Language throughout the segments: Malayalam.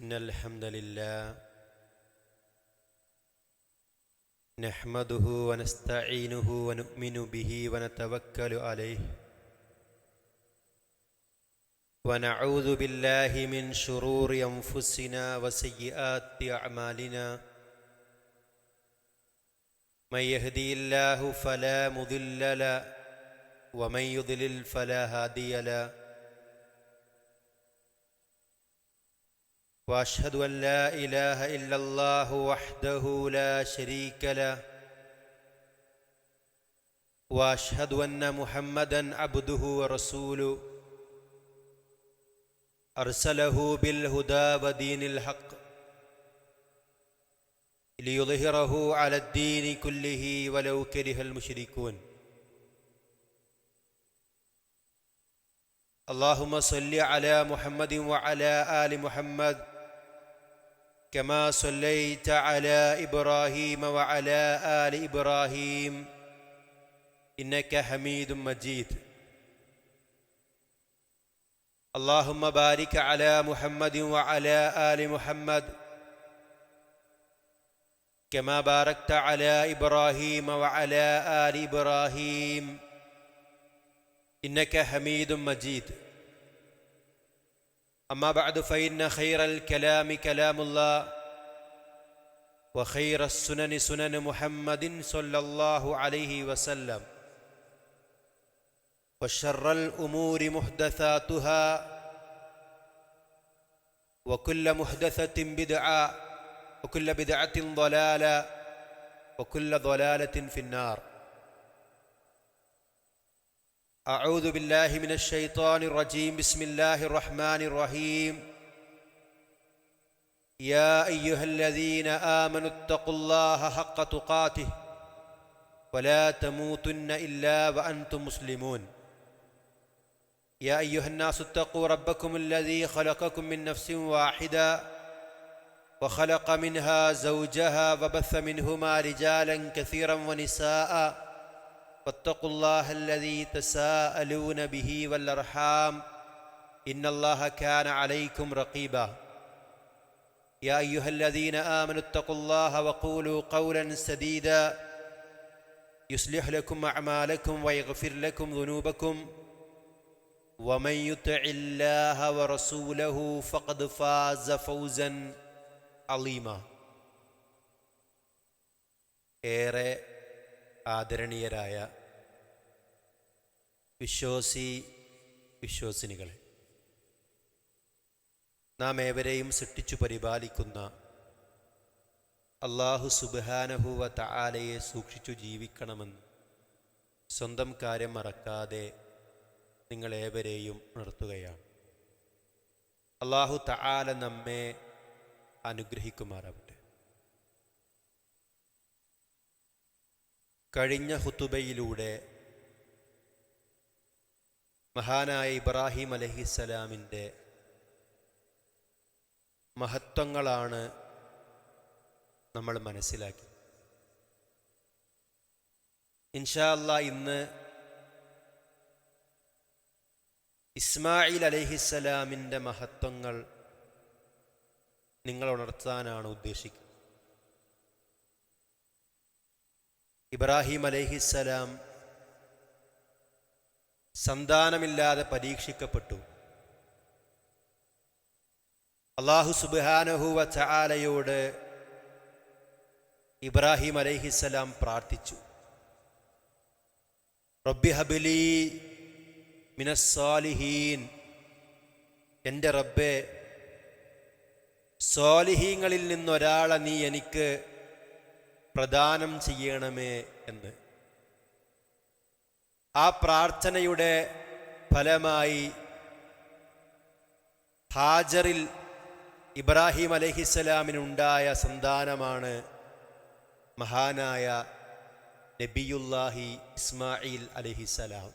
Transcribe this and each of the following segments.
إن الحمد لله نحمده ونستعينه ونؤمن به ونتوكل عليه ونعوذ بالله من شرور أنفسنا وسيئات أعمالنا من يهدي الله فلا مضل له ومن يضلل فلا هادي له وأشهد أن لا إله إلا الله وحده لا شريك له وأشهد أن محمدًا عبده ورسوله أرسله بالهدى ودين الحق ليظهره على الدين كله ولو كره المشركون. اللهم صل على محمد وعلى آل محمد كما صليت على إبراهيم وعلى آل إبراهيم إنك حميد مجيد. اللهم بارك على محمد وعلى آل محمد كما باركت على إبراهيم وعلى آل إبراهيم إنك حميد مجيد. أما بعد فإن خير الكلام كلام الله وخير السنن سنن محمد صلى الله عليه وسلم وشر الأمور محدثاتها وكل محدثة بدعة وكل بدعة ضلالة وكل ضلالة في النار. أعوذ بالله من الشيطان الرجيم. بسم الله الرحمن الرحيم. يا أيها الذين آمنوا اتقوا الله حق تقاته ولا تموتن إلا وأنتم مسلمون. يا أيها الناس اتقوا ربكم الذي خلقكم من نفس واحدة وخلق منها زوجها وبث منهما رجالا كثيرا ونساء واتقوا الله الذي تساءلون به والأرحام إن الله كان عليكم رقيبا. يا أيها الذين آمنوا اتقوا الله وقولوا قولا سديدا يصلح لكم أعمالكم ويغفر لكم ذنوبكم ومن يطع الله ورسوله فقد فاز فوزا عظيما. ഏറെ ആദരണീയരായ വിശ്വാസിനികളെ, നാം ഏവരെയും സൃഷ്ടിച്ചു പരിപാലിക്കുന്ന അല്ലാഹു സുബ്ഹാനഹു വ തആലയെ സൂക്ഷിച്ചു ജീവിക്കണമെന്ന് സ്വന്തം കാര്യം മറക്കാതെ നിങ്ങളേവരെയും ഉണർത്തുകയാണ്. അല്ലാഹു തആല നമ്മെ അനുഗ്രഹിക്കുമാറാവട്ടെ. കഴിഞ്ഞ ഖുതുബയിലൂടെ മഹാനായ ഇബ്രാഹിം അലൈഹിസ്സലാമിൻ്റെ മഹത്വങ്ങളാണ് നമ്മൾ മനസ്സിലാക്കി. ഇൻഷാ അല്ലാഹ് ഇന്ന് ഇസ്മായിൽ അലൈഹിസ്സലാമിൻ്റെ മഹത്വങ്ങൾ നിങ്ങൾ ഉണർത്താനാണ് ഉദ്ദേശിക്കുന്നത്. ഇബ്രാഹിം അലൈഹിസ്സലാം സന്താനമില്ലാതെ പരീക്ഷിക്കപ്പെട്ടു. അല്ലാഹു സുബ്ഹാനഹു വ തആലയോട് ഇബ്രാഹിം അലൈഹിസ്സലാം പ്രാർത്ഥിച്ചു, റബ്ബി ഹബ്ലി മിനസ്സാലിഹീൻ, എൻ്റെ റബ്ബേ, സ്വാലിഹീങ്ങളിൽ നിന്നൊരാളെ നീ എനിക്ക് പ്രദാനം ചെയ്യണമേ എന്ന്. ആ പ്രാർത്ഥനയുടെ ഫലമായി ഹാജറിൽ ഇബ്രാഹിം അലൈഹിസ്സലാമിനുണ്ടായ സന്താനമാണ് മഹാനായ നബിയുല്ലാഹി ഇസ്മായിൽ അലൈഹിസ്സലാം.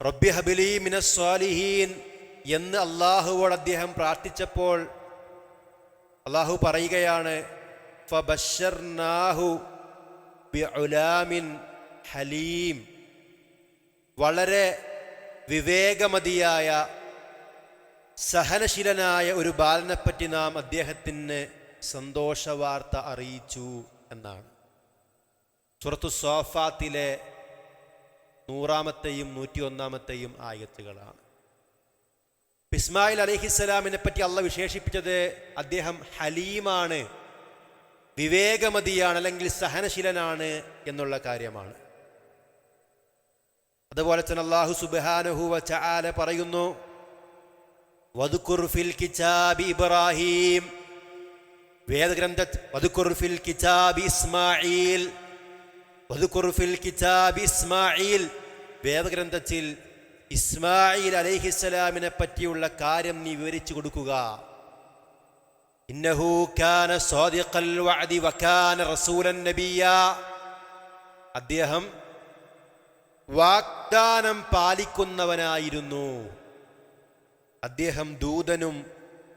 റബ്ബി ഹബ്ലി മിനസ്സാലിഹീൻ എന്ന് അള്ളാഹുവോട് അദ്ദേഹം പ്രാർത്ഥിച്ചപ്പോൾ അള്ളാഹു പറയുകയാണ്, ഫബശ്ശർനാഹു ബിഉലാമിൻ ഹലീം, വളരെ വിവേകമതിയായ സഹനശീലനായ ഒരു ബാലനെപ്പറ്റി നാം അദ്ദേഹത്തിന് സന്തോഷവാർത്ത അറിയിച്ചു എന്നാണ്. സൂറത്തു സ്വാഫാത്തിലെ 100-ാമത്തെയും 101-ാമത്തെയും ആയത്തുകളാണ്. ഇസ്മായിൽ അലൈഹിസ്സലാമിനെ പറ്റി അള്ളാഹ് വിശേഷിപ്പിച്ചത് അദ്ദേഹം ഹലീമാണ്, വിവേകമതിയാണ്, അല്ലെങ്കിൽ സഹനശീലനാണ് എന്നുള്ള കാര്യമാണ്. അതുപോലെ തന്നെ അല്ലാഹു സുബ്ഹാനഹു വ തആല പറയുന്നു, വദ്കുർ ഫിൽ കിതാബി ഇബ്രാഹീം, വേദഗ്രന്ഥത്തിൽ വദ്കുർ ഫിൽ കിതാബി ഇസ്മാഈൽ, വദ്കുർ ഫിൽ കിതാബി ഇസ്മാഈൽ, വേദഗ്രന്ഥത്തിൽ ഇസ്മായിൽ അലൈഹിസ്സലാമിനെ പറ്റിയുള്ള കാര്യം നീ വിവരിച്ചു കൊടുക്കുക. ഇന്നഹു കാന സാദിഖൽ വഅദി വകാന റസൂലൻ നബിയ്യ, അദ്ദേഹം വാഗ്ദാനം പാലിക്കുന്നവനായിരുന്നു, അദ്ദേഹം ദൂതനും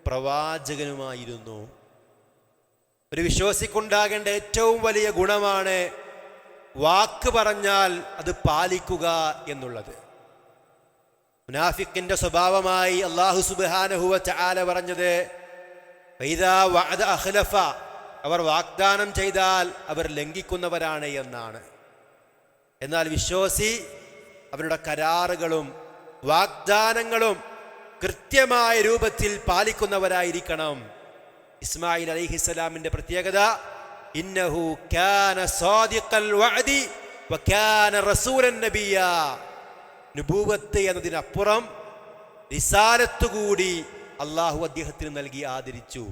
പ്രവാചകനുമായിരുന്നു. ഒരു വിശ്വാസിക്കുണ്ടാകേണ്ട ഏറ്റവും വലിയ ഗുണമാണ് വാക്ക് പറഞ്ഞാൽ അത് പാലിക്കുക എന്നുള്ളത്. മുനാഫിക്കിന്റെ സ്വഭാവമായി അല്ലാഹു സുബ്ഹാനഹു വ തആല പറഞ്ഞത് വഇദാ വഅദ അഖ്ലഫ, അവർ വാഗ്ദാനം ചെയ്താൽ അവർ ലംഘിക്കുന്നവരാണ് എന്നാണ്. എന്നാൽ വിശ്വാസി അവരുടെ കരാറുകളും വാഗ്ദാനങ്ങളും കൃത്യമായ രൂപത്തിൽ പാലിക്കുന്നവരായിരിക്കണം. ഇസ്മായിൽ അലൈഹിസ്സലാമിന്റെ പ്രത്യേകത ഇന്നഹു കാന സാദിഖൽ വഅദി വകാന റസൂലൻ നബിയ്യ, നുബൂവത്ത് എന്നതിനപ്പുറം റിസാലത്ത് കൂടി അള്ളാഹു അദ്ദേഹത്തിന് നൽകി ആദരിച്ചു.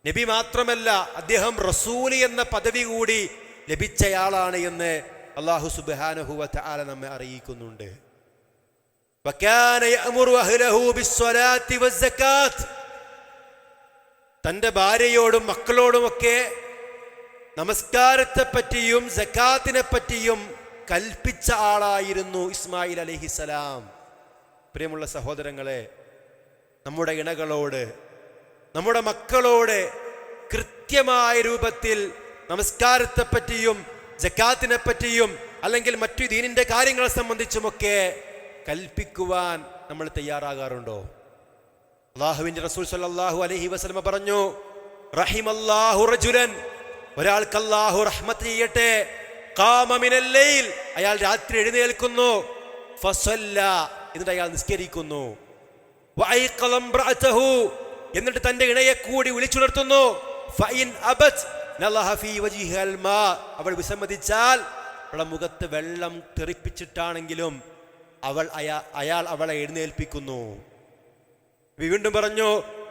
നബി മാത്രമല്ല, അദ്ദേഹം റസൂൽ എന്ന പദവി കൂടി ലഭിച്ചയാളാണ് എന്ന് അല്ലാഹു സുബ്ഹാനഹു വ തആല നമ്മെ അറിയിക്കുന്നുണ്ട്. വകാന യഅ്മുറു അഹ്ലഹു ബിസ്സലാത്തി വസ്സകാത്ത്, തൻ്റെ ഭാര്യയോടും മക്കളോടുമൊക്കെ നമസ്കാരത്തെപ്പറ്റിയും സക്കാത്തിനെ പറ്റിയും കൽപ്പിച്ച ആളായിരുന്നു ഇസ്മായിൽ അലൈഹിസ്സലാം. പ്രിയമുള്ള സഹോദരങ്ങളെ, നമ്മുടെ ഇണകളോട്, നമ്മുടെ മക്കളോട് കൃത്യമായ രൂപത്തിൽ നമസ്കാരത്തെപ്പറ്റിയും സക്കാത്തിനെ പറ്റിയും അല്ലെങ്കിൽ മറ്റു ദീനിന്റെ കാര്യങ്ങളെ സംബന്ധിച്ചുമൊക്കെ കൽപ്പിക്കുവാൻ നമ്മൾ തയ്യാറാകാറുണ്ടോ? അല്ലാഹുവിന്റെ റസൂൽ സ്വല്ലല്ലാഹു അലൈഹി വസല്ലം പറഞ്ഞു, റഹിമല്ലാഹു റജുലൻ, ഒരാൾക്ക് അല്ലാഹു റഹ്മത്ത് ചെയ്യട്ടെ, ഖാമ മിനൽ ലൈൽ, അയാൾ രാത്രി എഴുന്നേൽക്കുന്നു, ഫസല്ല, എന്നിട്ട് അയാൾ നിസ്കരിക്കുന്നു, വഅയ്ഖള ഇംറഅതഹു, എന്നിട്ട് തന്റെ ഇണയെ കൂടി വിളിച്ചുണർത്തുന്നു, ഫഇൻ അബത് നലഹ ഫീ വജ്ഹിൽ മാ, അവൾ വിസമ്മതിച്ചാൽ അവളുടെ മുഖത്ത് വെള്ളം തെറിപ്പിച്ചിട്ടാണെങ്കിലും അയാൾ അവളെ എഴുന്നേൽപ്പിക്കുന്നു. വീണ്ടും പറഞ്ഞു,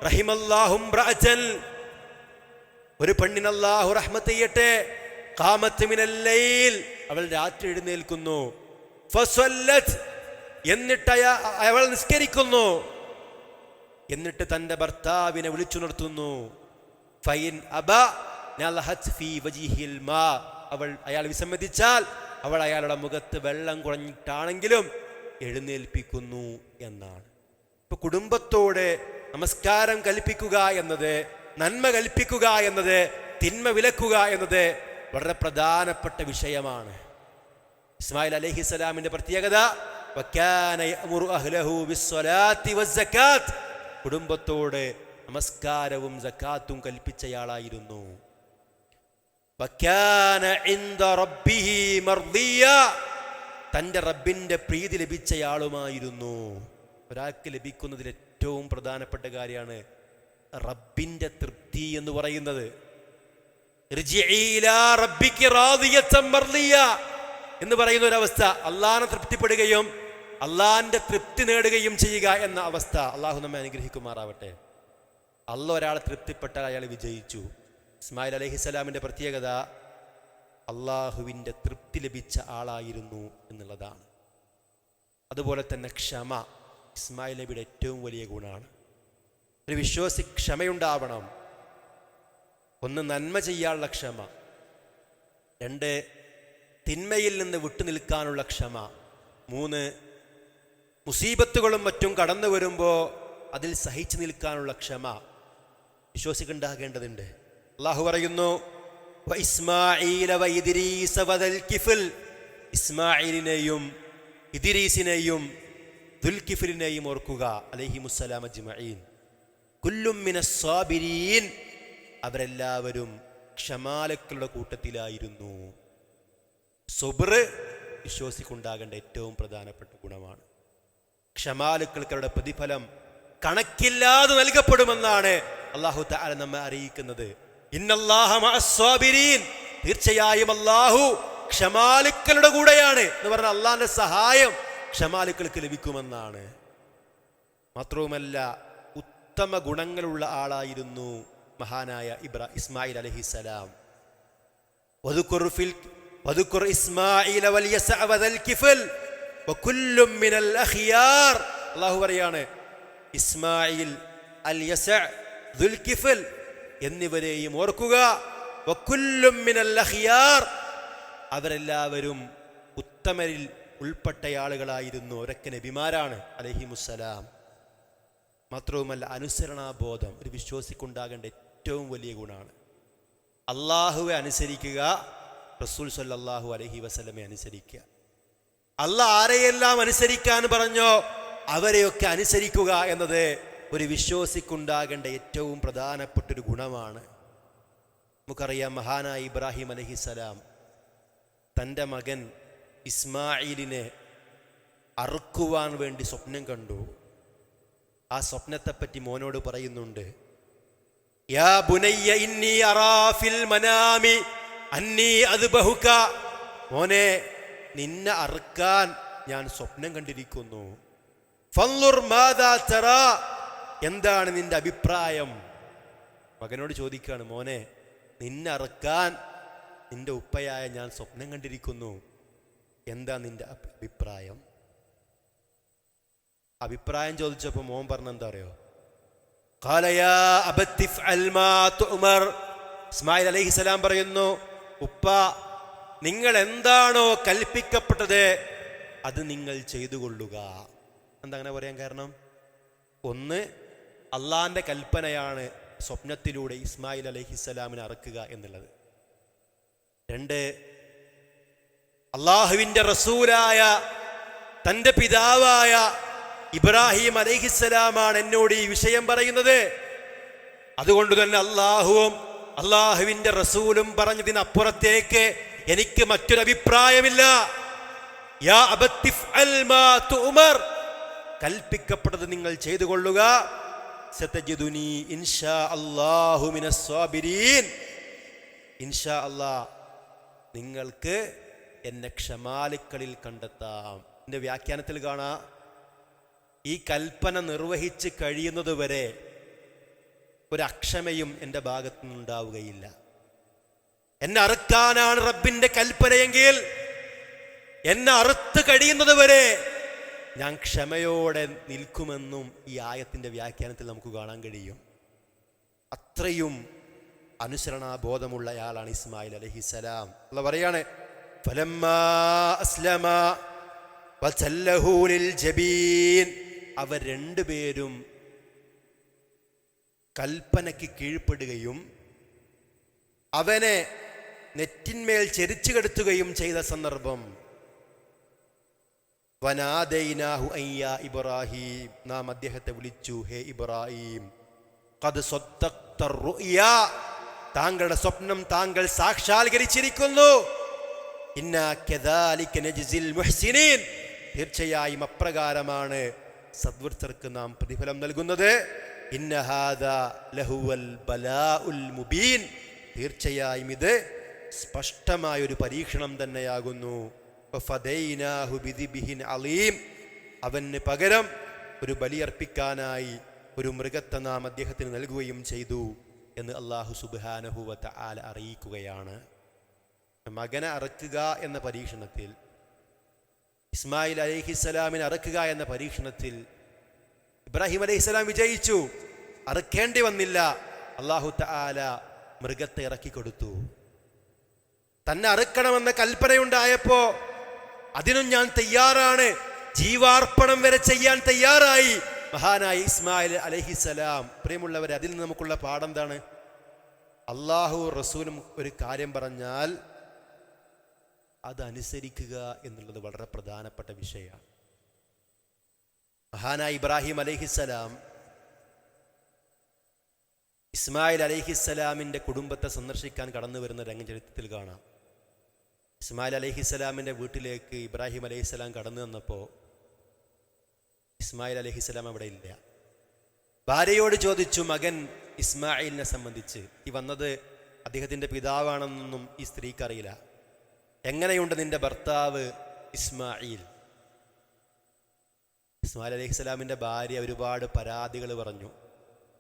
റഹിമല്ലാഹു ഇംറഅതൻ, ഒരു പെണ്ണിന് അല്ലാഹു റഹ്മത്ത് ചെയ്യട്ടെ, ഖാമത്ത് മിനൽ ലൈൽ, അവൾ രാത്രി എഴുന്നേൽക്കുന്നു, ഫസല്ലത്, എന്നിട്ട് അവൾ നിസ്കരിക്കുന്നു, എന്നിട്ട് തന്റെ ഭർത്താവിനെ വിളിച്ചുണർത്തുന്നു, ഫൈൻ അബ നലഹത് ഫീ വജ്ഹിൽ മാ, അയാൾ വിസമ്മതിച്ചാൽ അവൾ അയാളുടെ മുഖത്ത് വെള്ളം കുഴഞ്ഞിട്ടാണെങ്കിലും എഴുന്നേൽപ്പിക്കുന്നു എന്നാണ്. ഇപ്പൊ കുടുംബത്തോട് നമസ്കാരം കൽപ്പിക്കുക എന്നത്, നന്മ കൽപ്പിക്കുക എന്നത്, തിന്മ വിലക്കുക എന്നത് വളരെ പ്രധാനപ്പെട്ട വിഷയമാണ്. ഇസ്മായിൽ അലൈഹിസ്സലാമിന്റെ പ്രത്യേകത വകാന യഅ്മുറു അഹ്ലഹു ബിസ്സലാത്തി വസ്സകാത്ത്, കുടുംബത്തോട് നമസ്കാരവും സക്കാത്തും കൽപ്പിച്ചയാളായിരുന്നു. വകാന ഇൻദ റബ്ബിഹി മർദിയ, തന്റെ റബ്ബിന്റെ പ്രീതി ലഭിച്ചയാളുമായിരുന്നു. ഒരാൾക്ക് ലഭിക്കുന്നതിൽ ഏറ്റവും പ്രധാനപ്പെട്ട കാര്യമാണ് റബ്ബിന്റെ തൃപ്തി എന്ന് പറയുന്നത്. എന്ന് പറയുന്ന ഒരവസ്ഥ, അള്ളാഹിനെ തൃപ്തിപ്പെടുകയും അള്ളാഹിന്റെ തൃപ്തി നേടുകയും ചെയ്യുക എന്ന അവസ്ഥ. അള്ളാഹു നമ്മെ അനുഗ്രഹിക്കുമാറാവട്ടെ. അള്ളാഹ് ഒരാളെ തൃപ്തിപ്പെട്ടാൽ അയാൾ വിജയിച്ചു. ഇസ്മായിൽ അലൈഹിസ്സലാമിന്റെ പ്രത്യേകത അള്ളാഹുവിന്റെ തൃപ്തി ലഭിച്ച ആളായിരുന്നു എന്നുള്ളതാണ്. അതുപോലെ തന്നെ ക്ഷമ ഇസ്മായിൽ നബിയുടെ ഏറ്റവും വലിയ ഗുണമാണ്. ഒരു വിശ്വാസി ക്ഷമയുണ്ടാവണം. ഒന്ന്, നന്മ ചെയ്യാനുള്ള ക്ഷമ. 2, തിന്മയിൽ നിന്ന് വിട്ടുനിൽക്കാനുള്ള ക്ഷമ. 3, മുസീബത്തുകളും മറ്റും കടന്നു വരുമ്പോൾ അതിൽ സഹിച്ചു നിൽക്കാനുള്ള ക്ഷമ വിശ്വാസിക്ക് ഉണ്ടാകേണ്ടതുണ്ട്. അല്ലാഹു പറയുന്നു, ഇസ്മാഈലിനെയും ഇദ്രീസിനെയും ദുൽകിഫിലിനെയും ഓർക്കുക അലൈഹിമുസ്സലാം അജ്മഈൻ. കുല്ലും മിനസ് സാബിരീൻ, അവരെല്ലാവരും ക്ഷമാലുക്കളുടെ കൂട്ടത്തിലായിരുന്നു. സുബ്ർ വിശ്വാസിക്കുണ്ടാകേണ്ട ഏറ്റവും പ്രധാനപ്പെട്ട ഗുണമാണ്. ക്ഷമാലുക്കൾക്കവരുടെ പ്രതിഫലം കണക്കില്ലാതെ നൽകപ്പെടുമെന്നാണ് അല്ലാഹു തആല നമ്മെ അറിയിക്കുന്നത്. ഇന്നല്ലാഹ മഅസ് സാബിരീൻ, തീർച്ചയായും അല്ലാഹു ക്ഷമാലുക്കളുടെ കൂടെയാണ് എന്ന് പറഞ്ഞ അള്ളാഹിന്റെ സഹായം ക്ഷമാലുക്കൾക്ക് ലഭിക്കുമെന്നാണ്. മാത്രവുമല്ല, ഉത്തമ ഗുണങ്ങളുള്ള ആളായിരുന്നു മഹാനായ ഇസ്മായിൽ അലൈഹിസ്സലാം. വദുകുർ ഇസ്മാഈല വൽയസഅ വദൽ കിഫൽ വകുല്ലും മിനൽ അഖിയാർ. അല്ലാഹു പറയാണ്, ഇസ്മായിൽ, അൽ യസഅ, ദുൽ കിഫൽ എന്നിവരെയും ഓർക്കുക. വകുല്ലും മിനൽ അഖിയാർ, അവരെല്ലാവരും ഉത്തമരിൽ ഉൾപ്പെട്ട ആളുകളായിരുന്നു. അവരൊക്കെ നബിമാരാണ് അലൈഹിമുസ്സലാം. മാത്രവുമല്ല, അനുസരണാബോധം ഒരു വിശ്വാസിക്കുണ്ടാകേണ്ട ഏറ്റവും വലിയ ഗുണമാണ്. അള്ളാഹുവെ അനുസരിക്കുക, റസൂൽ സല്ലല്ലാഹു അലൈഹി വസല്ലമയെ അനുസരിക്കുക. അള്ളാഹ് ആരെയെല്ലാം അനുസരിക്കാൻ പറഞ്ഞോ അവരെയൊക്കെ അനുസരിക്കുക എന്നത് ഒരു വിശ്വാസിക്കുണ്ടാകേണ്ട ഏറ്റവും പ്രധാനപ്പെട്ടൊരു ഗുണമാണ്. നമുക്കറിയാം, മഹാനായ ഇബ്രാഹിം അലൈഹിസ്സലാം തൻ്റെ മകൻ ഇസ്മായിലിനെ അറുക്കുവാൻ വേണ്ടി സ്വപ്നം കണ്ടു. ആ സ്വപ്നത്തെപ്പറ്റി മോനോട് പറയുന്നുണ്ട്, യാ ബുനയ്യ ഇന്നി അറാ ഫിൽ മനാമി അന്നി അദ്ബഹുക, മോനെ, നിന്നെ അറുക്കാൻ ഞാൻ സ്വപ്നം കണ്ടിരിക്കുന്നു. ഫൻളുർ മാദാ തറാ, എന്താണ് നിന്റെ അഭിപ്രായം? മകനോട് ചോദിക്കുകയാണ്, മോനെ, നിന്നെ അറുക്കാൻ നിന്റെ ഉപ്പയായ ഞാൻ സ്വപ്നം കണ്ടിരിക്കുന്നു, എന്താ നിന്റെ അഭിപ്രായം? അഭിപ്രായം ചോദിച്ചപ്പോൾ മോൻ പറഞ്ഞെന്താ അറിയോ? ഖാല യാ അബത്തി ഫഅൽ മാ തുഅ്മർ. ഇസ്മായിൽ അലൈഹിസ്സലാം പറയുന്നു, ഉപ്പ, നിങ്ങൾ എന്താണോ കൽപ്പിക്കപ്പെട്ടത് അത് നിങ്ങൾ ചെയ്തു കൊള്ളുക. എന്താ അങ്ങനെ പറയാൻ കാരണം? ഒന്ന്, അള്ളാന്റെ കൽപ്പനയാണ് സ്വപ്നത്തിലൂടെ ഇസ്മായിൽ അലൈഹിസ്സലാമിനെ അറക്കുക എന്നുള്ളത്. രണ്ട്, അള്ളാഹുവിൻ്റെ റസൂലായ തൻ്റെ പിതാവായ ഇബ്രാഹിം അലൈഹിസ്സലാമാണ് എന്നോട് ഈ വിഷയം പറയുന്നത്. അതുകൊണ്ട് തന്നെ അള്ളാഹുവും അള്ളാഹുവിൻ്റെ റസൂലും പറഞ്ഞതിനപ്പുറത്തേക്ക് എനിക്ക് മറ്റൊരു അഭിപ്രായമില്ല. യാ അബത്തി ഫഅൽ മാ തുഅ്മർ, കൽപ്പിക്കപ്പെട്ടത് നിങ്ങൾ ചെയ്തു കൊള്ളുക. സതജിദുനി ഇൻഷാ അല്ലാഹു മിനസ് സാബിരീൻ, ഇൻഷാ അല്ലാഹ് നിങ്ങൾക്ക് എന്നെ ക്ഷമാലുക്കളിൽ കണ്ടെത്താം. എൻ്റെ വ്യാഖ്യാനത്തിൽ കാണാം, ഈ കൽപ്പന നിർവഹിച്ച് കഴിയുന്നത് വരെ ഒരക്ഷമയും എൻ്റെ ഭാഗത്തു നിന്നുണ്ടാവുകയില്ല. എന്നെ അറുക്കാനാണ് റബ്ബിൻ്റെ കൽപ്പനയെങ്കിൽ എന്നെ അറുത്ത് കഴിയുന്നത് വരെ ഞാൻ ക്ഷമയോടെ നിൽക്കുമെന്നും ഈ ആയത്തിൻ്റെ വ്യാഖ്യാനത്തിൽ നമുക്ക് കാണാൻ കഴിയും. അത്രയും അനുസരണാബോധമുള്ളയാളാണ് ഇസ്മായിൽ അലൈഹിസ്സലാം. അല്ലാഹു പറയാണ്, ഫലമ്മാ അസ്ലമ വതല്ലഹു ലിൽ ജബീൻ, അവർ രണ്ടുപേരും കൽപ്പനയ്ക്ക് കീഴ്പ്പെടുകയും അവനെ നെറ്റിന്മേൽ ചെരിച്ചു കെടുത്തുകയും ചെയ്ത സന്ദർഭം, വനാദൈനാഹു അയ്യാ ഇബ്രാഹിം, നാം അദ്ദേഹത്തെ വിളിച്ചു, ഹേ ഇബ്രാഹിം, ഖദ് സദ്ദഖ്ത റുയാ, താങ്കളുടെ സ്വപ്നം താങ്കൾ സാക്ഷാത്കരിച്ചിരിക്കുന്നു. ഇന്നാ കദാലിക നജ്സിൽ മുഹ്സിനീൻ, തീർച്ചയായും അപ്രകാരമാണ് സദ്വൃത്തർക്ക് നാം പ്രതിഫലം നൽകുന്നത്. ഇന്ന ഹാദാ ലഹുവൽ ബലാഉൽ മുബീൻ, തീർച്ചയായും ഇത് സ്പഷ്ടമായൊരു പരീക്ഷണം തന്നെയാകുന്നു. ഫദൈനാഹു ബിദിബിഹിൻ അലീം, അവന് പകരം ഒരു ബലിയർപ്പിക്കാനായി ഒരു മൃഗത്തെ നാം അദ്ദേഹത്തിന് നൽകുകയും ചെയ്തു എന്ന് അല്ലാഹു സുബ്ഹാനഹു വ തആല അറിയിക്കുകയാണ്. മകനെ അറക്കുക എന്ന പരീക്ഷണത്തിൽ, ഇസ്മായിൽ അലൈഹിസ്സലാമിനെ അറക്കുക എന്ന പരീക്ഷണത്തിൽ ഇബ്രാഹിം അലൈഹിസ്സലാം വിജയിച്ചു. അറുക്കേണ്ടി വന്നില്ല. അല്ലാഹു തആല മൃഗത്തെ ഇറക്കി കൊടുത്തു. തന്നെ അറുക്കണമെന്ന കൽപ്പനയുണ്ടായപ്പോ അതിനും ഞാൻ തയ്യാറാണ്, ജീവാർപ്പണം വരെ ചെയ്യാൻ തയ്യാറായി മഹാനായ ഇസ്മായിൽ അലൈഹിസ്സലാം. പ്രിയമുള്ളവരെ, അതിൽ നിന്ന് നമുക്കുള്ള പാഠം എന്താണ്? അള്ളാഹു റസൂലും ഒരു കാര്യം പറഞ്ഞാൽ അതനുസരിക്കുക എന്നുള്ളത് വളരെ പ്രധാനപ്പെട്ട വിഷയമാണ്. മഹാനായ ഇബ്രാഹിം അലൈഹിസ്സലാം ഇസ്മായിൽ അലൈഹിസ്സലാമിൻ്റെ കുടുംബത്തെ സന്ദർശിക്കാൻ കടന്നു വരുന്ന രംഗം ചരിത്രത്തിൽ കാണാം. ഇസ്മായിൽ അലൈഹിസ്സലാമിൻ്റെ വീട്ടിലേക്ക് ഇബ്രാഹിം അലൈഹിസ്സലാം കടന്നു വന്നപ്പോൾ ഇസ്മായിൽ അലൈഹിസ്സലാം അവിടെ ഇല്ല. ഭാര്യയോട് ചോദിച്ചു മകൻ ഇസ്മായിലിനെ സംബന്ധിച്ച്. ഈ വന്നത് അദ്ദേഹത്തിൻ്റെ പിതാവാണെന്നൊന്നും ഈ സ്ത്രീക്കറിയില്ല. എങ്ങനെയുണ്ട് നിന്റെ ഭർത്താവ് ഇസ്മായിൽ? ഇസ്മായിൽ അലൈഹിസ്സലാമിൻ്റെ ഭാര്യ ഒരുപാട് പരാതികൾ പറഞ്ഞു.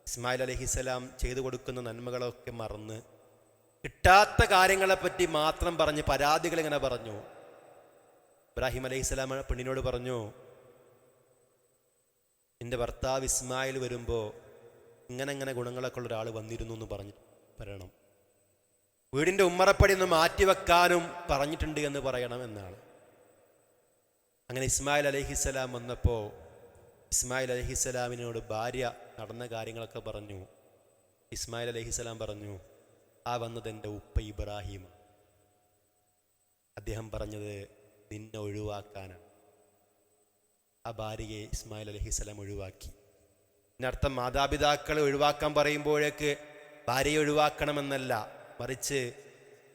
ഇസ്മായിൽ അലൈഹിസ്സലാം ചെയ്തു കൊടുക്കുന്ന നന്മകളൊക്കെ മറന്ന് കിട്ടാത്ത കാര്യങ്ങളെപ്പറ്റി മാത്രം പറഞ്ഞ് പരാതികൾ ഇങ്ങനെ പറഞ്ഞു. ഇബ്രാഹിം അലൈഹിസ്സലാം പെണ്ണിനോട് പറഞ്ഞു, നിന്റെ ഭർത്താവ് ഇസ്മായിൽ വരുമ്പോൾ ഇങ്ങനെ ഗുണങ്ങളൊക്കെ ഉള്ള ഒരാൾ വന്നിരുന്നു എന്ന് പറയണം. വീടിൻ്റെ ഉമ്മറപ്പടി ഒന്ന് മാറ്റിവെക്കാനും പറഞ്ഞിട്ടുണ്ട് എന്ന് പറയണം എന്നാണ്. അങ്ങനെ ഇസ്മായിൽ അലൈഹിസ്സലാം വന്നപ്പോൾ ഇസ്മായിൽ അലൈഹിസ്സലാമിനോട് ഭാര്യ നടന്ന കാര്യങ്ങളൊക്കെ പറഞ്ഞു. ഇസ്മായിൽ അലൈഹിസ്സലാം പറഞ്ഞു, ആ വന്നത് എൻ്റെ ഉപ്പ ഇബ്രാഹിം. അദ്ദേഹം പറഞ്ഞത് നിന്നെ ഒഴിവാക്കാനാണ്. ആ ഭാര്യയെ ഇസ്മായിൽ അലൈഹിസ്സലാം ഒഴിവാക്കി. ഇതിനർത്ഥം മാതാപിതാക്കളെ ഒഴിവാക്കാൻ പറയുമ്പോഴേക്ക് ഭാര്യയെ ഒഴിവാക്കണമെന്നല്ല, മറിച്ച്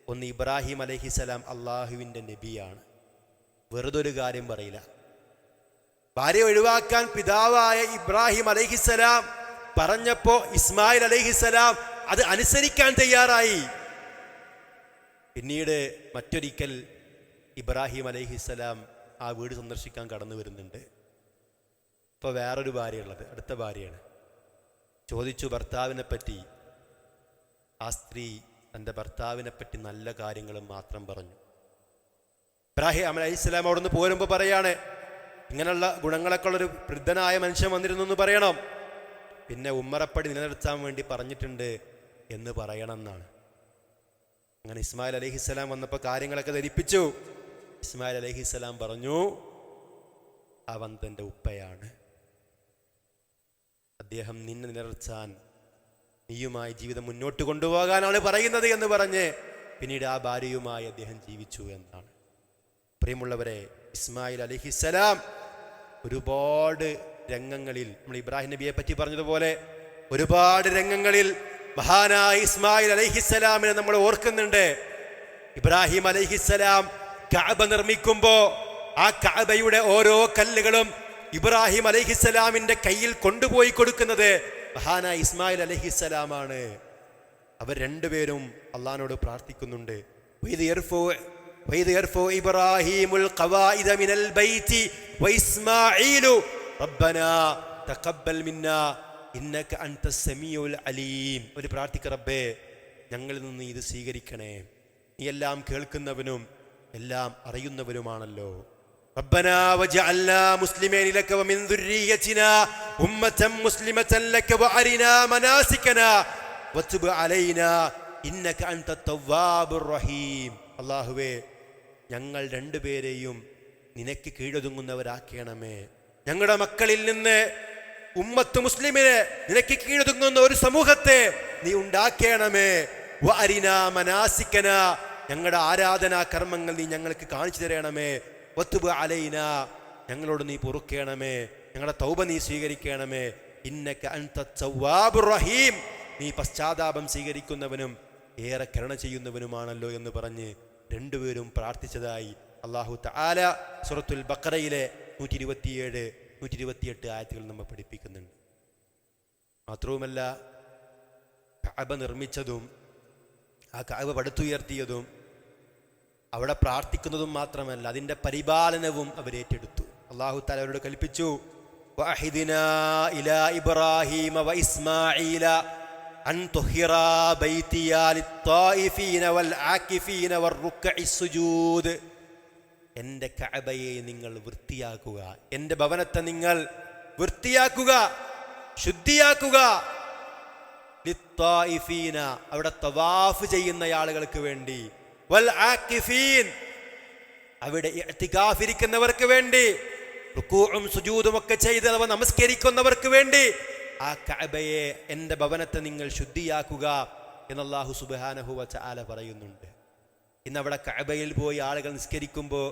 ഒന്ന് ഇബ്രാഹിം അലൈഹിസ്സലാം അള്ളാഹുവിൻ്റെ നബിയാണ്, വെറുതൊരു കാര്യം പറയില്ല. ഭാര്യ ഒഴിവാക്കാൻ പിതാവായ ഇബ്രാഹിം അലൈഹിസ്സലാം പറഞ്ഞപ്പോ ഇസ്മായിൽ അലൈഹിസ്സലാം അത് അനുസരിക്കാൻ തയ്യാറായി. പിന്നീട് മറ്റൊരിക്കൽ ഇബ്രാഹിം അലൈഹിസ്സലാം ആ വീട് സന്ദർശിക്കാൻ കടന്നു വരുന്നുണ്ട്. ഇപ്പോൾ വേറൊരു ഭാര്യയുള്ളത്, അടുത്ത ഭാര്യയാണ്. ചോദിച്ചു ഭർത്താവിനെ പറ്റി. ആ സ്ത്രീ തൻ്റെ ഭർത്താവിനെ പറ്റി നല്ല കാര്യങ്ങൾ മാത്രം പറഞ്ഞു. ഇബ്രാഹിം അലൈഹിസ്സലാം അവിടെ നിന്ന് പോരുമ്പോൾ പറയാണ്, ഇങ്ങനെയുള്ള ഗുണങ്ങളൊക്കെ ഉള്ളൊരു വൃദ്ധനായ മനുഷ്യൻ വന്നിരുന്നു എന്ന് പറയണം, പിന്നെ ഉമ്മറപ്പടി നിലനിർത്താൻ വേണ്ടി പറഞ്ഞിട്ടുണ്ട് എന്ന് പറയണം എന്നാണ്. അങ്ങനെ ഇസ്മായിൽ അലൈഹിസ്സലാം വന്നപ്പോൾ കാര്യങ്ങളൊക്കെ ധരിപ്പിച്ചു. ഇസ്മായിൽ അലൈഹിസ്സലാം പറഞ്ഞു, അവൻ തൻ്റെ ഉപ്പയാണ്, അദ്ദേഹം നിന്നെ നിലനിർത്താൻ നീയുമായി ജീവിതം മുന്നോട്ട് കൊണ്ടുപോകാനാണ് പറയുന്നത് എന്ന് പറഞ്ഞ് പിന്നീട് ആ ഭാര്യയുമായി അദ്ദേഹം ജീവിച്ചു എന്നാണ്. പ്രിയമുള്ളവരെ, ഇസ്മായിൽ അലൈഹിസ്സലാം ഒരുപാട് രംഗങ്ങളിൽ, നമ്മൾ ഇബ്രാഹിം നബിയെ പറ്റി പറഞ്ഞതുപോലെ ഒരുപാട് രംഗങ്ങളിൽ മഹാനായ ഇസ്മായിൽ അലൈഹിസ്സലാമിനെ നമ്മൾ ഓർക്കുന്നുണ്ട്. ഇബ്രാഹിം അലൈഹിസ്സലാം കഅബ നിർമ്മിക്കുമ്പോൾ ആ കഅബയുടെ ഓരോ കല്ലുകളും ഇബ്രാഹിം അലൈഹിസ്സലാമിന്റെ കയ്യിൽ കൊണ്ടുപോയി കൊടുക്കുന്നത് മഹാനായ ഇസ്മായിൽ അലൈഹിസ്സലാമാണ്. അവർ രണ്ടുപേരും അള്ളാഹുവിനോട് പ്രാർത്ഥിക്കുന്നുണ്ട്. ഇബ്രാഹിമുൽ ഖവാഇദ മിനൽ ബൈതി വഇസ്മാഈലു റബ്ബനാ തഖബ്ബൽ മിന്നാ ഇന്നക അൻതസ് സമീഉൽ അലീം. ഒരു പ്രാർത്ഥിക്ക, റബ്ബേ ഞങ്ങളിൽ നിന്ന് ഇത് സ്വീകരിക്കണേ, നീ എല്ലാം കേൾക്കുന്നവനും എല്ലാം അറിയുന്നവനുമാണല്ലോ. റബ്ബനാ വജഅൽനാ മുസ്ലിമീന ലക വമിൻ ദുർരിയ്യതിനാ ഉമ്മതൻ മുസ്ലിമതൻ ലക വഅരിനാ മനാസികനാ വതുബ് അലൈനാ ഇന്നക അൻതത് തവ്വാബുർ റഹീം. അല്ലാഹുവേ, ഞങ്ങൾ രണ്ടുപേരെയും നിനക്ക് കീഴൊതുങ്ങുന്നവരാക്കണമേ. ഞങ്ങളുടെ മക്കളിൽ നിന്ന് ഉമ്മത്ത് മുസ്ലിമിനെ നിനക്ക് കീഴൊതുങ്ങുന്ന ഒരു സമൂഹത്തെ നീ ഉണ്ടാക്കണമേ. വഅരിനാ മനാസികനാ, ഞങ്ങളുടെ ആരാധനാ കർമ്മങ്ങൾ നീ ഞങ്ങൾക്ക് കാണിച്ചു തരണമേ. വതുബ് അലൈനാ, ഞങ്ങളോട് നീ പൊറുക്കണമേ, ഞങ്ങളുടെ തൗബ നീ സ്വീകരിക്കണമേ. ഇന്നക അൻതത് തവ്വാബുർ റഹീം, നീ പശ്ചാത്താപം സ്വീകരിക്കുന്നവനും ഏറെ കരുണ ചെയ്യുന്നവനുമാണല്ലോ എന്ന് പറഞ്ഞ് രണ്ടുപേരും പ്രാർത്ഥിച്ചതായി അല്ലാഹു തആല സൂറത്തുൽ ബഖറയിലെ 127, 128 ആയത്തുകൾ നമ്മെ പഠിപ്പിക്കുന്നുണ്ട്. മാത്രവുമല്ല, കഅബ നിർമ്മിച്ചതും ആ കഅബ പടുത്തുയർത്തിയതും അവിടെ പ്രാർത്ഥിക്കുന്നതും മാത്രമല്ല, അതിൻ്റെ പരിപാലനവും അവരേറ്റെടുത്തു. അല്ലാഹു തആല അവരോട് കൽപ്പിച്ചു, വഅഹിദ്നാ ഇലാ ഇബ്രാഹീമ വഇസ്മാഈല അൻ തുഹിറാ ബൈതിയാ ലിത്തായിഫീന വൽ ആകിഫീന വറുക്കഇസ് സുജൂദ്. എൻ്റെ കഅബയെ നിങ്ങൾ വൃത്തിയാക്കുക, എൻ്റെ ഭവനത്തെ നിങ്ങൾ വൃത്തിയാക്കുക, ശുദ്ധിയാക്കുക. ലിത്തായിഫീന, അവിടെ തവാഫ് ചെയ്യുന്ന ആളുകൾക്ക് വേണ്ടി, വൽ ആകിഫീൻ, അവിടെ ഇഅ്തികാഫ് ഇരിക്കുന്നവർക്ക് വേണ്ടി, റുകൂഉം സുജൂദും ഒക്കെ ചെയ്ത് അവ നമസ്കരിക്കുന്നവർക്ക് വേണ്ടി ആ കഅബയെ, എൻ്റെ ഭവനത്തെ നിങ്ങൾ ശുദ്ധിയാക്കുക എന്ന് അല്ലാഹു സുബ്ഹാനഹു വ തആല പറയുന്നുണ്ട്. ഇന്ന് അവിടെ കഅബയിൽ പോയി ആളുകൾ നിസ്കരിക്കുമ്പോൾ,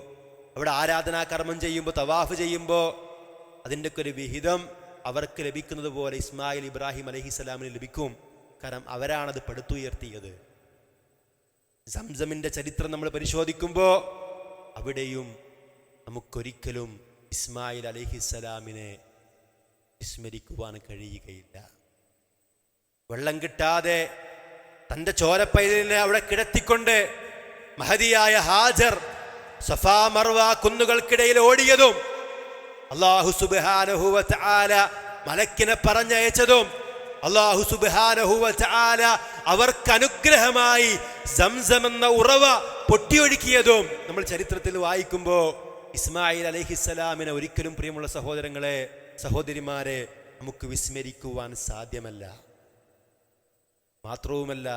അവിടെ ആരാധനാ കർമ്മം ചെയ്യുമ്പോൾ, തവാഫ് ചെയ്യുമ്പോൾ അതിൻ്റെയൊക്കെ ഒരു വിഹിതം അവർക്ക് ലഭിക്കുന്നത് പോലെ ഇസ്മായിൽ ഇബ്രാഹിം അലൈഹിസ്സലാമിന് ലഭിക്കും. കാരണം അവരാണത് പടുത്തുയർത്തിയത്. സംസമിൻ്റെ ചരിത്രം നമ്മൾ പരിശോധിക്കുമ്പോൾ അവിടെയും നമുക്കൊരിക്കലും ഇസ്മായിൽ അലൈഹിസ്സലാമിനെ വിസ്മരിക്കുവാൻ കഴിയുകയില്ല. വെള്ളം കിട്ടാതെ തൻ്റെ ചോരപ്പൈതലിനെ അവിടെ കിടത്തിക്കൊണ്ട് മഹദിയായ ഹാജർ സഫാ മർവ കുന്നുകൾക്കിടയിൽ ഓടിയതും അല്ലാഹു സുബ്ഹാനഹു വ തആല മലക്കിനെ പറഞ്ഞയച്ചതും അല്ലാഹു സുബ്ഹാനഹു വ തആല അവർക്ക് അനുഗ്രഹമായി സംസം എന്ന ഉറവ പൊട്ടിയൊഴുക്കിയതും നമ്മൾ ചരിത്രത്തിൽ വായിക്കുമ്പോൾ ഇസ്മായിൽ അലൈഹിസ്സലാമിനെ ഒരിക്കലും, പ്രിയമുള്ള സഹോദരങ്ങളെ, സഹോദരിമാരെ, നമുക്ക് വിസ്മരിക്കുവാൻ സാധ്യമല്ല. മാത്രവുമല്ല,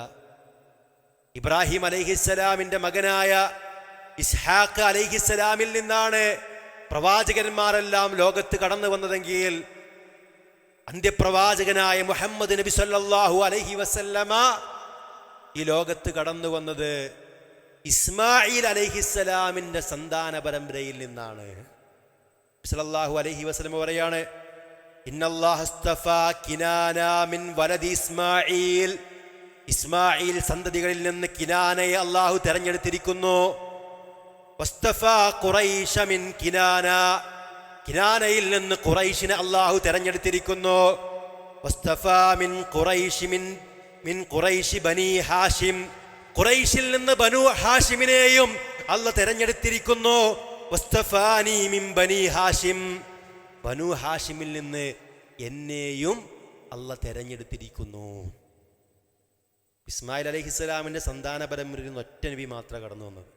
ഇബ്രാഹിം അലൈഹിസ്സലാമിന്റെ മകനായ ഇസ്ഹാഖ് അലൈഹിസ്സലാമിൽ നിന്നാണ് പ്രവാചകന്മാരെല്ലാം ലോകത്ത് കടന്നു വന്നതെങ്കിൽ അന്ത്യപ്രവാചകനായ മുഹമ്മദ് നബി സല്ലല്ലാഹു അലൈഹി വസല്ലമ ഈ ലോകത്ത് കടന്നു വന്നത് ഇസ്മായിൽ അലൈഹിസ്സലാമിന്റെ സന്താന പരമ്പരയിൽ നിന്നാണ്. സല്ലല്ലാഹു അലൈഹി വസല്ലമ പറയാണ്, ഇന്നല്ലാഹു അസ്തഫാ കിനാന മിൻ വലദി ഇസ്മായിൽ. ഇസ്മായിൽ സന്തതികളിൽ നിന്ന് കിനാനയെ അല്ലാഹു തെരഞ്ഞെടുത്തിരിക്കുന്നു. വസ്തഫാ ഖുറൈശ മിൻ കിനാന. കിനാനയിൽ നിന്ന് ഖുറൈശിനെ അല്ലാഹു തെരഞ്ഞെടുത്തിരിക്കുന്നു. വസ്തഫാ മിൻ ഖുറൈശി മിൻ ഖുറൈശി ബനി ഹാഷിം. ഖുറൈശിൽ നിന്ന് ബനു ഹാഷിമിനെയും അല്ലാഹു തെരഞ്ഞെടുത്തിരിക്കുന്നു. വസ്തഫാനി മിൻ ബനി ഹാഷിം. ബനു ഹാഷിമിൽ നിന്ന് എന്നെയും അല്ലാഹു തെരഞ്ഞെടുത്തിരിക്കുന്നു. ഇസ്മായിൽ അലൈഹിസ്സലാമിന്റെ സന്താന പരമ്പരയിൽ നിന്ന് ഒറ്റ നബി മാത്രം കടന്നു വന്നത്.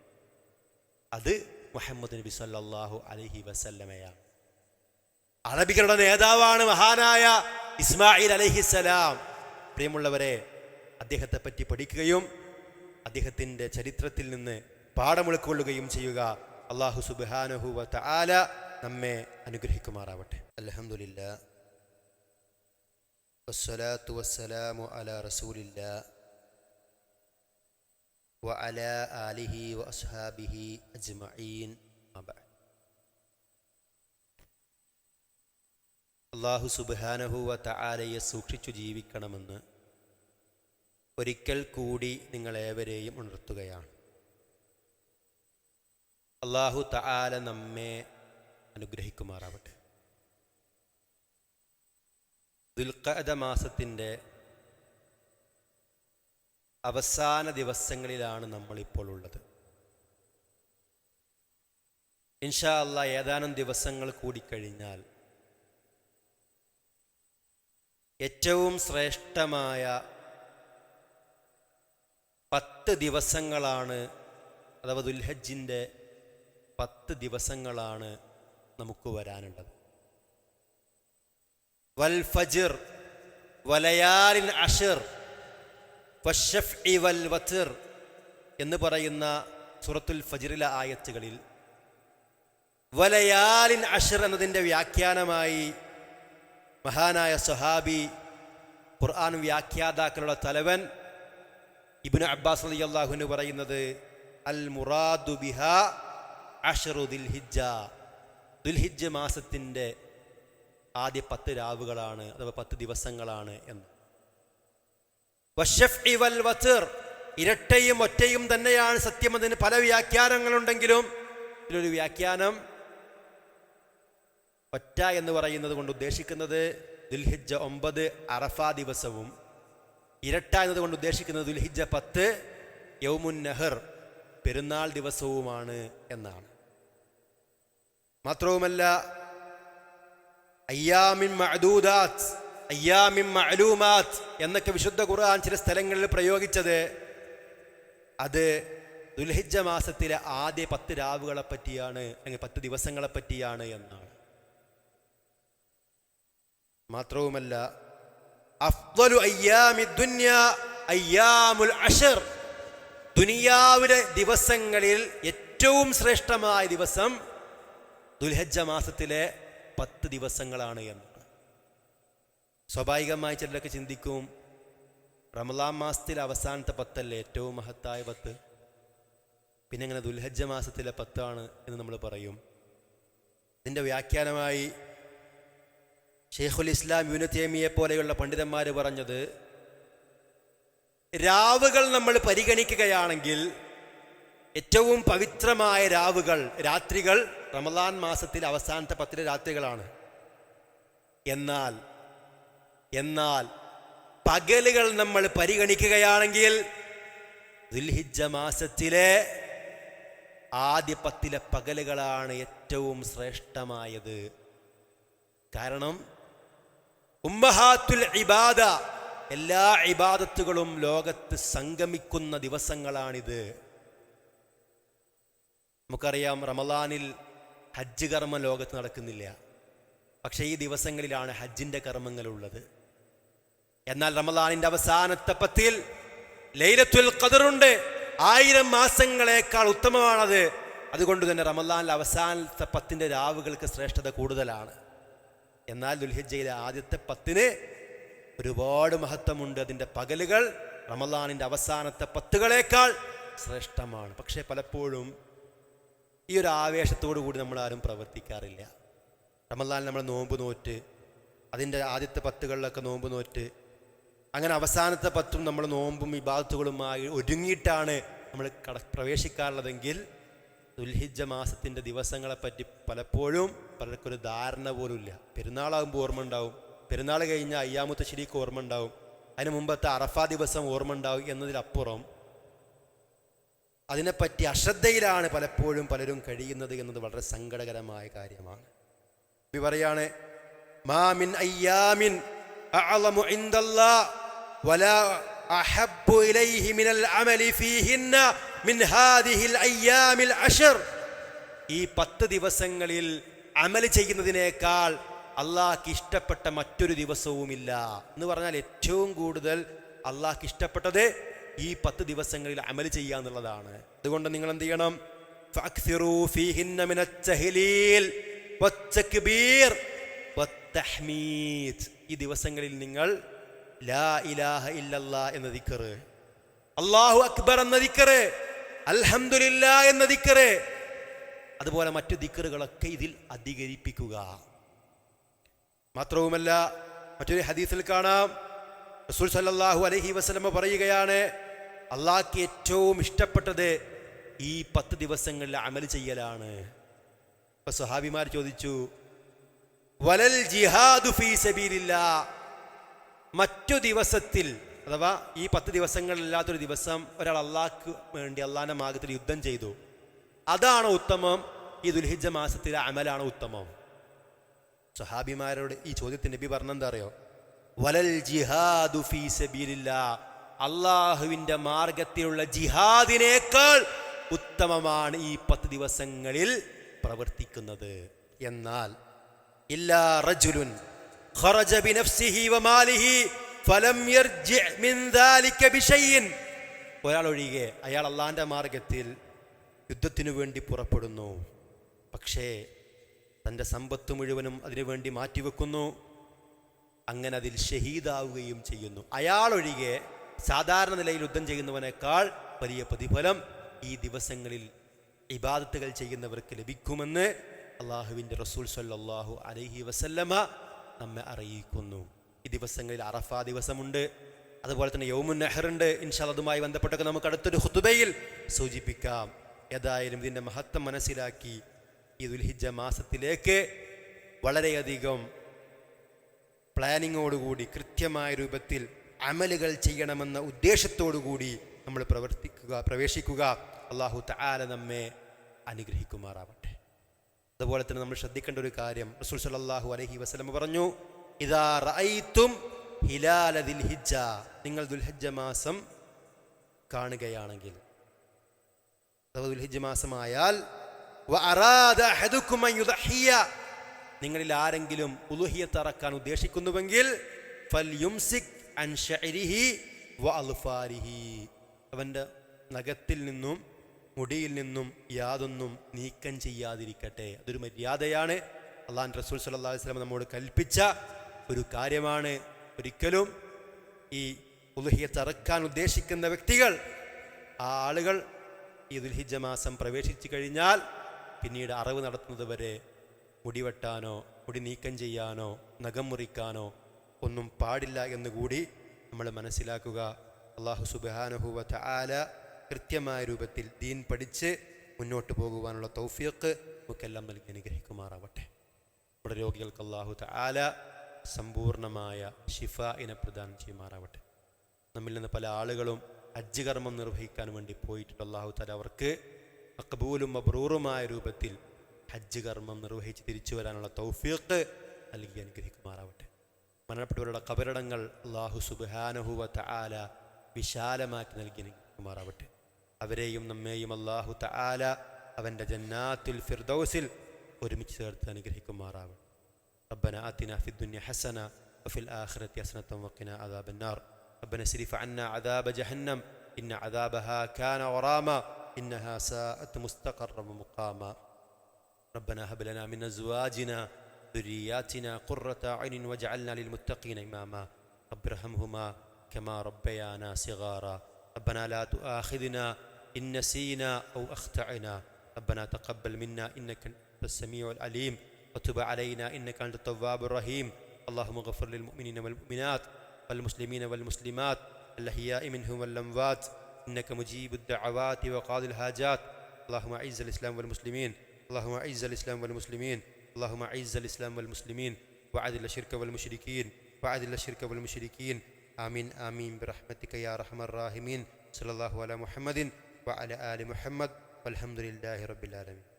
അത് മുഹമ്മദ് നബി സല്ലല്ലാഹു അലൈഹി വസല്ലമയാണ്. അറബികളുടെ നേതാവാണ് മഹാനായ ഇസ്മായിൽ അലൈഹിസ്സലാം. പ്രിയമുള്ളവരെ, അദ്ദേഹത്തെ പറ്റി പഠിക്കുകയും അദ്ദേഹത്തിൻ്റെ ചരിത്രത്തിൽ നിന്ന് പാഠം ഉൾക്കൊള്ളുകയും ചെയ്യുക. അല്ലാഹു സുബ്ഹാനഹു വ തആല നമ്മെ അനുഗ്രഹിക്കുമാറാവട്ടെ. അൽഹംദുലില്ലാഹ് വസ്സലാത്തു വസ്സലാമു അലാ റസൂലില്ലാഹ് വഅലാ ആലിഹി വഅസ്ഹാബിഹി അജ്മഈൻ. അല്ലാഹു സുബ്ഹാനഹു വ തആലയെ സൂക്ഷിച്ചു ജീവിക്കണമെന്ന് ഒരിക്കൽ കൂടി നിങ്ങളേവരെയും ഉണർത്തുകയാണ്. അല്ലാഹു തആല നമ്മെ അനുഗ്രഹിക്കുമാറാവട്ടെ. ദുൽഖഅദ മാസത്തിൻ്റെ അവസാന ദിവസങ്ങളിലാണ് നമ്മളിപ്പോൾ ഉള്ളത്. ഇൻഷാ അല്ലാഹ് ഏതാനും ദിവസങ്ങൾ കൂടിക്കഴിഞ്ഞാൽ ഏറ്റവും ശ്രേഷ്ഠമായ 10 ദിവസങ്ങളാണ്, അഥവാ ദുൽഹജ്ജിൻ്റെ 10 ദിവസങ്ങളാണ് നമുക്ക് വരാനുള്ളത്. വൽ ഫജ്ർ വലയാലിൻ അശ്ർ വശഫ്ഇ വൽ വത്ർ എന്ന് പറയുന്ന സൂറത്തുൽ ഫജ്റിലെ ആയത്തുകളിൽ വലയാലിൻ അശ്ർ എന്നതിൻ്റെ വ്യാഖ്യാനമായി മഹാനായ സ്വഹാബി, ഖുർആൻ വ്യാഖ്യാതാക്കളുടെ തലവൻ ഇബ്നു അബ്ബാസ് റളിയല്ലാഹു അൻഹു പറയുന്നത്, അൽ മുറാദു ബിഹാ അശ്റു ദുൽഹിജ്ജ. ദുൽഹിജ്ജ മാസത്തിൻ്റെ ആദ്യ 10 രാവുകളാണ്, അഥവാ 10 ദിവസങ്ങളാണ് എന്ന്. വശഫ്ഇ വൽ വത്ർ, ഇരട്ടയും ഒറ്റയും തന്നെയാണ് സത്യം. അതിന് പല വ്യാഖ്യാനങ്ങളുണ്ടെങ്കിലും ഇതിലൊരു വ്യാഖ്യാനം ഒറ്റ എന്ന് പറയുന്നത് കൊണ്ട് ഉദ്ദേശിക്കുന്നത് ദുൽഹിജ്ജ 9 അറഫ ദിവസവും, ഇരട്ട എന്നതുകൊണ്ട് ഉദ്ദേശിക്കുന്നത് ദുൽഹിജ്ജ 10 യൗമുൻ നഹർ പെരുന്നാൾ ദിവസവുമാണ് എന്നാണ്. മാത്രവുമല്ല, അയ്യാമിൻ മഅദൂദാത്ത്, അയ്യാമിൻ മഅലൂമാത്ത് എന്നൊക്കെ വിശുദ്ധ ഖുർആൻ ചില സ്ഥലങ്ങളിൽ പ്രയോഗിച്ചത് അത് ദുൽഹിജ്ജ മാസത്തിലെ ആദ്യ 10 രാവുകളെ പറ്റിയാണ്, അല്ലെങ്കിൽ 10 ദിവസങ്ങളെ പറ്റിയാണ് എന്നാണ്. മാത്രവുമല്ല, അഫ്ളലു അയ്യാമി ദുനിയ അയ്യാമുൽ അശ്ർ, ദുനിയാവിലെ ദിവസങ്ങളിൽ ഏറ്റവും ശ്രേഷ്ഠമായ ദിവസം ദുൽഹജ്ജ മാസത്തിലെ 10 ദിവസങ്ങളാണ് എന്ന്. സ്വാഭാവികമായി ചിലരൊക്കെ ചിന്തിക്കും, റമളാൻ മാസത്തിലെ അവസാനത്തെ 10 അല്ലേ ഏറ്റവും മഹത്തായ 10, പിന്നെ എങ്ങനെ ദുൽഹജ്ജ മാസത്തിലെ 10 ആണ് എന്ന് നമ്മൾ പറയും. ഇതിൻ്റെ വ്യാഖ്യാനമായി ഷെയ്ഖുൽ ഇസ്ലാം ഇബ്നു തൈമിയെ പോലെയുള്ള പണ്ഡിതന്മാർ പറഞ്ഞത്, രാവുകൾ നമ്മൾ പരിഗണിക്കുകയാണെങ്കിൽ ഏറ്റവും പവിത്രമായ രാവുകൾ, രാത്രികൾ റമദാൻ മാസത്തിൽ അവസാനത്തെ 10 രാത്രികളാണ്. എന്നാൽ പകലുകൾ നമ്മൾ പരിഗണിക്കുകയാണെങ്കിൽ ദുൽഹിജ്ജ മാസത്തിലെ ആദ്യ 10 പകലുകളാണ് ഏറ്റവും ശ്രേഷ്ഠമായത്. കാരണം ഉമ്മഹാത്തുൽ ഇബാദ, എല്ലാ ഇബാദത്തുകളും ലോകത്ത് സംഗമിക്കുന്ന ദിവസങ്ങളാണിത്. നമുക്കറിയാം, റമദാനിൽ ഹജ്ജ് കർമ്മം ലോകത്ത് നടക്കുന്നില്ല. പക്ഷേ ഈ ദിവസങ്ങളിലാണ് ഹജ്ജിൻ്റെ കർമ്മങ്ങളുള്ളത്. എന്നാൽ റമദാനിൻ്റെ അവസാനത്തെ 10 ലൈലത്തുൽ ഖദറുണ്ട്. 1000 മാസങ്ങളേക്കാൾ ഉത്തമമാണത്. അതുകൊണ്ട് തന്നെ റമദാനിലെ അവസാനത്തെ 10 രാവുകൾക്ക് ശ്രേഷ്ഠത കൂടുതലാണ്. എന്നാൽ ദുൽഹിജ്ജയിലെ ആദ്യത്തെ 10 ഒരുപാട് മഹത്വമുണ്ട്. അതിൻ്റെ പകലുകൾ റമദാനിൻ്റെ അവസാനത്തെ 10കളേക്കാൾ ശ്രേഷ്ഠമാണ്. പക്ഷേ പലപ്പോഴും ഈ ഒരു ആവേശത്തോടു കൂടി നമ്മളാരും പ്രവർത്തിക്കാറില്ല. റമദാനിൽ നമ്മൾ നോമ്പ് നോറ്റ്, അതിൻ്റെ ആദ്യത്തെ 10കളിലൊക്കെ നോമ്പ് നോറ്റ്, അങ്ങനെ അവസാനത്തെ 10 നമ്മൾ നോമ്പും ഇബാദത്തുകളുമായി ഒരുങ്ങിയിട്ടാണ് നമ്മൾ പ്രവേശിക്കാറുള്ളതെങ്കിൽ ദുൽഹിജ്ജ മാസത്തിൻ്റെ ദിവസങ്ങളെപ്പറ്റി പലപ്പോഴും പലർക്കൊരു ധാരണ പോലും ഇല്ല. പെരുന്നാളാകുമ്പോൾ ഓർമ്മ ഉണ്ടാവും, പെരുന്നാൾ കഴിഞ്ഞാൽ അയ്യാമു തശ്രീഖ് ഓർമ്മ ഉണ്ടാവും, അതിന് മുമ്പത്തെ അറഫാ ദിവസം ഓർമ്മ ഉണ്ടാവും എന്നതിലപ്പുറം അതിനെപ്പറ്റി അശ്രദ്ധയിലാണ് പലപ്പോഴും പലരും കഴിയുന്നത് എന്നത് വളരെ സങ്കടകരമായ കാര്യമാണ്. പറയാണ്, മാ മിൻ അയ്യാമിൻ അഅ്ളമു ഇൻദല്ലാഹ് വലാ അഹബ്ബു ഇലൈഹി മിനൽ അമലി ഫീഹിന്ന മിൻ ഹാദിഹിൽ അയ്യാമിൽ അശ്ർ. ഈ 10 ദിവസങ്ങളിൽ അമൽ ചെയ്യുന്നതിനേക്കാൾ അള്ളാഹ്ക്ക് ഇഷ്ടപ്പെട്ട മറ്റൊരു ദിവസവുമില്ല എന്ന് പറഞ്ഞാൽ ഏറ്റവും കൂടുതൽ അള്ളാഹ്ക്ക് ഇഷ്ടപ്പെട്ടത് ഈ 10 ദിവസങ്ങളിൽ അമൽ ചെയ്യുക എന്നുള്ളതാണ്. അതുകൊണ്ട് നിങ്ങൾ എന്ത് ചെയ്യണം? ഫഅക്സിറൂ ഫീഹിന്ന മിനത് തഹ്ലീൽ വത്തക്ബീർ വത്തഹ്മീദ്. ഈ ദിവസങ്ങളിൽ നിങ്ങൾ ലാ ഇലാഹ ഇല്ലല്ലാഹ് എന്ന ദിക്ർ, അല്ലാഹു അക്ബർ എന്ന ദിക്ർ, അൽഹംദുലില്ലാഹ് എന്ന ദിക്ർ, അതുപോലെ മറ്റു ദിക്റുകളൊക്കെ ഇതിൽ അധികരിപ്പിക്കുക. മാത്രവുമല്ല, മറ്റൊരു ഹദീസിൽ കാണാം, റസൂൽ സല്ലല്ലാഹു അലൈഹി വസല്ലം പറയുകയാണ്, അള്ളാഹ്ക്ക് ഏറ്റവും ഇഷ്ടപ്പെട്ടത് ഈ 10 ദിവസങ്ങളിൽ അമൽ ചെയ്യലാണ്. അപ്പൊ സ്വഹാബിമാർ ചോദിച്ചു, വലൽ ജിഹാദു ഫീ സബീലില്ലാഹ്, മറ്റു ദിവസത്തിൽ അഥവാ ഈ 10 ദിവസങ്ങളില്ലാത്തൊരു ദിവസം ഒരാൾ അള്ളാഹ്ക്ക് വേണ്ടി അള്ളാഹിന്റെ മാർഗ്ഗത്തിൽ യുദ്ധം ചെയ്തു, അതാണോ ഉത്തമം? ഈ ദുൽഹിജ്ജ മാസത്തിലെ അമലാണോ ഉത്തമം? സ്വഹാബിമാരോട് ഈ ചോദ്യത്തിന് നബി പറഞ്ഞെന്താ അറിയോ? വലൽ ജിഹാദു ഫീ സബീലില്ലാഹ്, അള്ളാഹുവിന്റെ മാർഗത്തിലുള്ള ജിഹാദിനേക്കാൾ ഉത്തമമാണ് ഈ 10 ദിവസങ്ങളിൽ പ്രവർത്തിക്കുന്നത്. എന്നാൽ ഇല്ലാ റജുലുൻ ഖറജ ബിനഫ്സിഹി വമാലിഹി ഫലം യർജി മിൻ ദാലിക ബിശൈഇൻ, ഒരാൾ ഒഴികെ അയാൾ അള്ളാഹിന്റെ മാർഗത്തിൽ യുദ്ധത്തിനു വേണ്ടി പുറപ്പെടുന്നു, പക്ഷേ തൻ്റെ സമ്പത്ത് മുഴുവനും അതിനുവേണ്ടി മാറ്റിവെക്കുന്നു, അങ്ങനെ അതിൽ ഷഹീദാവുകയും ചെയ്യുന്നു. അയാളൊഴികെ സാധാരണ നിലയിൽ യുദ്ധം ചെയ്യുന്നവനേക്കാൾ വലിയ പ്രതിഫലം ഈ ദിവസങ്ങളിൽ ഇബാദത്തുകൾ ചെയ്യുന്നവർക്ക് ലഭിക്കുമെന്ന് അള്ളാഹുവിൻ്റെ റസൂൽ സല്ലല്ലാഹു അലൈഹി വസല്ലമ നമ്മെ അറിയിക്കുന്നു. ഈ ദിവസങ്ങളിൽ അറഫാ ദിവസമുണ്ട്, അതുപോലെ തന്നെ യൗമുൻ നഹറുണ്ട്. ഇൻഷാ അല്ലാഹ് അതുമായി ബന്ധപ്പെട്ടൊക്കെ നമുക്ക് അടുത്തൊരു ഖുതുബയിൽ സൂചിപ്പിക്കാം. ഏതായാലും ഇതിൻ്റെ മഹത്വം മനസ്സിലാക്കി ഈ ദുൽഹിജ്ജ മാസത്തിലേക്ക് വളരെയധികം പ്ലാനിങ്ങോടുകൂടി കൃത്യമായ രൂപത്തിൽ അമലുകൾ ചെയ്യണമെന്ന ഉദ്ദേശത്തോടുകൂടി നമ്മൾ പ്രവേശിക്കുക. അല്ലാഹു തആല നമ്മെ അനുഗ്രഹിക്കുമാറാവട്ടെ. അതുപോലെ തന്നെ നമ്മൾ ശ്രദ്ധിക്കേണ്ട ഒരു കാര്യം, റസൂൽ സല്ലല്ലാഹു അലൈഹി വസല്ലം പറഞ്ഞു, ഇദാ റഅയ്തും ഹിലാല ദിൽഹിജ്ജ, നിങ്ങൾ ദുൽഹിജ്ജ മാസം കാണുകയാണെങ്കിൽ, അഥവാ ദുൽഹിജ്ജ മാസമായാൽ, വഅറാദ അഹദുകും അൻ യുദ്ഹിയ, നിങ്ങളിൽ ആരെങ്കിലും ഉളുഹിയത്ത് അറക്കാൻ ഉദ്ദേശിക്കുന്നുവെങ്കിൽ, ഫൽയുംസിക് അൻ ശഅരിഹി വഅൽഫാരിഹി, അവൻ്റെ നഖത്തിൽ നിന്നും മുടിയിൽ നിന്നും യാതൊന്നും നീക്കം ചെയ്യാതിരിക്കട്ടെ. അതൊരു മര്യാദയാണ്. അല്ലാഹുവിൻ്റെ റസൂൽ സല്ലല്ലാഹു അലൈഹി വസല്ലം നമ്മോട് കൽപ്പിച്ച ഒരു കാര്യമാണ്. ഒരിക്കലും ഈ ഉളുഹിയത്ത് അറക്കാൻ ഉദ്ദേശിക്കുന്ന വ്യക്തികൾ, ആ ആളുകൾ ഈ ദുൽഹിജ്ജ മാസം പ്രവേശിച്ചു കഴിഞ്ഞാൽ പിന്നീട് അറവ് നടത്തുന്നത് വരെ മുടിവെട്ടാനോ മുടി നീക്കം ചെയ്യാനോ നഖം മുറിക്കാനോ ഒന്നും പാടില്ല എന്നുകൂടി നമ്മൾ മനസ്സിലാക്കുക. അല്ലാഹു സുബ്ഹാനഹു വ തആല കൃത്യമായ രൂപത്തിൽ ദീൻ പഠിച്ച് മുന്നോട്ട് പോകുവാനുള്ള തൗഫീഖ് നമുക്കെല്ലാം നൽകി അനുഗ്രഹിക്കുമാറാവട്ടെ. നമ്മുടെ രോഗികൾക്ക് അല്ലാഹു തആല സമ്പൂർണമായ ഷിഫാഇനെ പ്രദാനം ചെയ്യുമാറാവട്ടെ. നമ്മിൽ നിന്ന് പല ആളുകളും ഹജ്ജ് കർമ്മം നിർവഹിക്കാൻ വേണ്ടി പോയിട്ടുണ്ട്. അല്ലാഹു തആല അവർക്ക് മഖബൂലും മബ്റൂറുമായ രൂപത്തിൽ ഹജ്ജ് കർമ്മം നിർവഹിച്ച് തിരിച്ചു വരാനുള്ള തൗഫീഖ് നൽകി അനുഗ്രഹിക്കുമാറാവട്ടെ. മരണപ്പെട്ടവരുടെ ഖബറിടങ്ങൾ അല്ലാഹു സുബ്ഹാനഹു വ തആല വിശാലമാക്കി നൽകി അനുഗ്രഹിക്കുമാറാവട്ടെ. അവരെയും നമ്മെയും അല്ലാഹു തആല അവൻ്റെ ജന്നാത്തുൽ ഫിർദൗസിൽ ഒരുമിച്ച് ചേർത്ത് അനുഗ്രഹിക്കുമാറാവട്ടെ. ربنا آتنا في الدنيا حسنة وفي الآخرة حسنة وقنا عذاب النار. ربنا اصرف عنا عذاب جهنم إن عذابها كان غراما إنها ساءت مستقرا ومقاما. ربنا هب لنا من أزواجنا ذرياتنا قرة أعين واجعلنا للمتقين إماما. رب ارحمهما كما ربيانا صغارا. ربنا لا تؤاخذنا إن نسينا أو أخطأنا. ربنا تقبل منا إنك أنت السميع العليم وتب علينا إنك أنت التواب الرحيم. اللهم اغفر للمؤمنين والمؤمنات والمسلمين والمسلمات الأحياء منهم والأموات إنك مجيب الدعوات وقاضي الحاجات. اللهم أعز الإسلام والمسلمين. اللهم أعز الإسلام والمسلمين. اللهم أعز الإسلام والمسلمين وأذل الشرك والمشركين وأذل الشرك والمشركين. آمين آمين برحمتك يا أرحم الراحمين. صلى الله على محمد وعلى آل محمد والحمد لله رب العالمين.